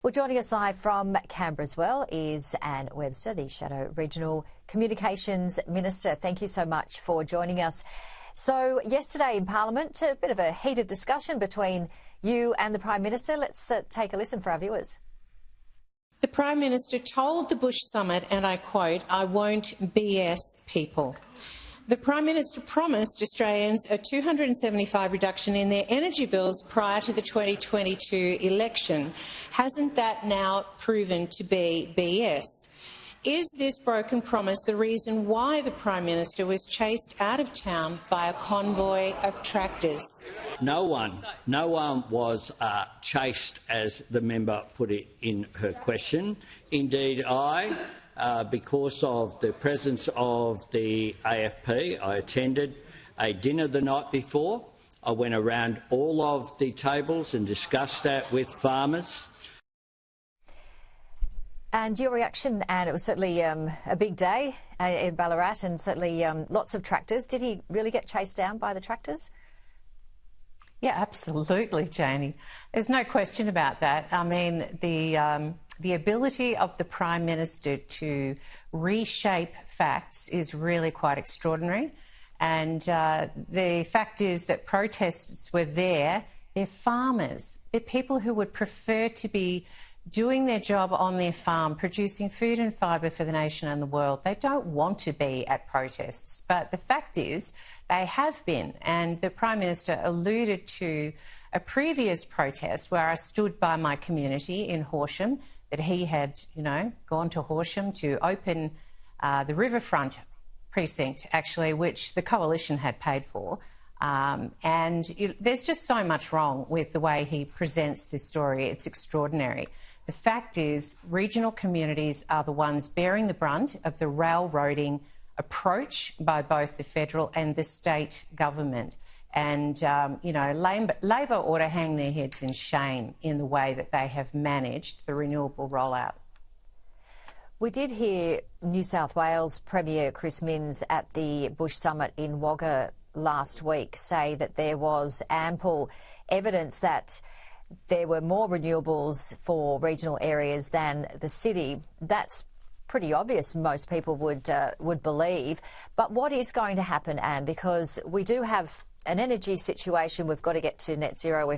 Well, joining us live from Canberra as well is Anne Webster, the Shadow Regional Communications Minister. Thank you so much for joining us. So yesterday in Parliament, a bit of a heated discussion between you and the Prime Minister. Let's take a listen for our viewers. The Prime Minister told the Bush Summit, and I quote, "I won't BS people." The Prime Minister promised Australians a $275 reduction in their energy bills prior to the 2022 election. Hasn't that now proven to be BS? Is this broken promise the reason why the Prime Minister was chased out of town by a convoy of tractors? No one was chased, as the member put it in her question. Indeed, because of the presence of the AFP, I attended a dinner the night before. I went around all of the tables and discussed that with farmers. And your reaction, Anne, it was certainly a big day in Ballarat and certainly lots of tractors. Did he really get chased down by the tractors? Yeah, absolutely, Janie. There's no question about that. I mean, the ability of the Prime Minister to reshape facts is really quite extraordinary. And the fact is that protests were there. They're farmers. They're people who would prefer to be doing their job on their farm, producing food and fibre for the nation and the world. They don't want to be at protests. But the fact is they have been. And the Prime Minister alluded to a previous protest where I stood by my community in Horsham, that he had, gone to Horsham to open the riverfront precinct, actually, which the Coalition had paid for. There's just so much wrong with the way he presents this story. It's extraordinary. The fact is, regional communities are the ones bearing the brunt of the railroading approach by both the federal and the state government. And, Labor ought to hang their heads in shame in the way that they have managed the renewable rollout. We did hear New South Wales Premier Chris Minns at the Bush Summit in Wagga last week say that there was ample evidence that there were more renewables for regional areas than the city. That's pretty obvious, most people would believe. But what is going to happen, Anne? Because we do have an energy situation. We've got to get to net zero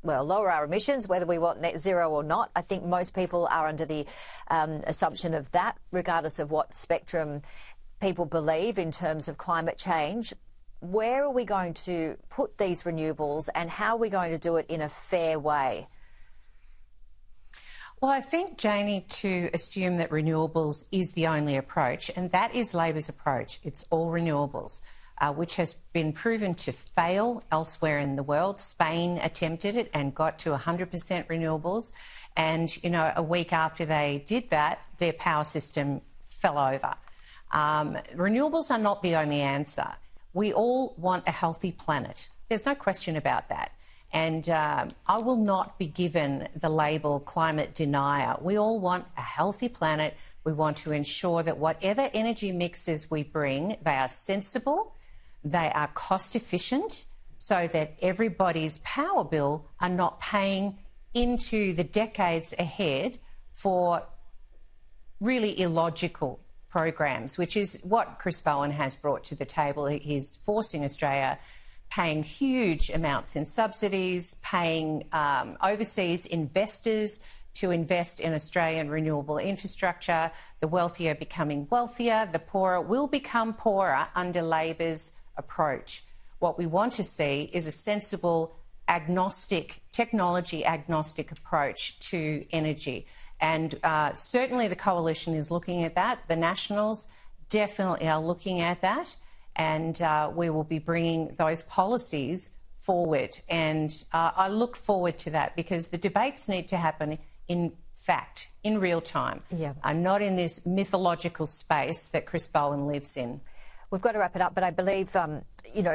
lower our emissions, whether we want net zero or not. I think most people are under the assumption of that, regardless of what spectrum people believe in terms of climate change. Where are we going to put these renewables and how are we going to do it in a fair way? Well, I think, Janie, to assume that renewables is the only approach, and that is Labor's approach. It's all renewables, which has been proven to fail elsewhere in the world. Spain attempted it and got to 100% renewables. And, a week after they did that, their power system fell over. Renewables are not the only answer. We all want a healthy planet. There's no question about that. And I will not be given the label climate denier. We all want a healthy planet. We want to ensure that whatever energy mixes we bring, they are sensible, they are cost efficient, so that everybody's power bill are not paying into the decades ahead for really illogical programs, which is what Chris Bowen has brought to the table. He's forcing Australia paying huge amounts in subsidies, paying overseas investors to invest in Australian renewable infrastructure, the wealthier becoming wealthier, the poorer will become poorer under Labor's approach. What we want to see is a sensible, technology agnostic approach to energy. And certainly the Coalition is looking at that. The Nationals definitely are looking at that. And we will be bringing those policies forward. And I look forward to that because the debates need to happen in fact, in real time, not in this mythological space that Chris Bowen lives in. We've got to wrap it up, but I believe,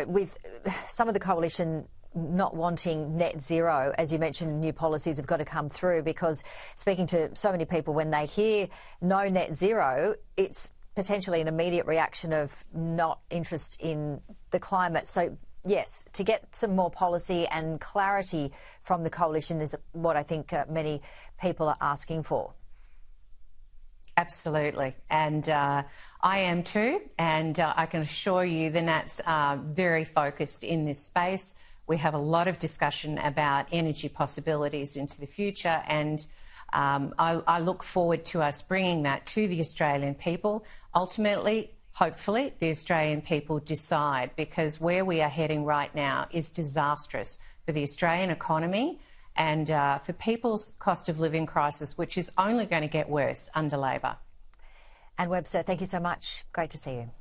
with some of the Coalition not wanting net zero, as you mentioned, new policies have got to come through because speaking to so many people, when they hear no net zero, it's potentially an immediate reaction of not interest in the climate. So Yes, to get some more policy and clarity from the coalition is what I think many people are asking for. Absolutely, and I am too, and I can assure you the Nats are very focused in this space. We have a lot of discussion about energy possibilities into the future, and I look forward to us bringing that to the Australian people. Ultimately, hopefully, the Australian people decide, because where we are heading right now is disastrous for the Australian economy and for people's cost of living crisis, which is only going to get worse under Labor. Anne Webster, thank you so much. Great to see you.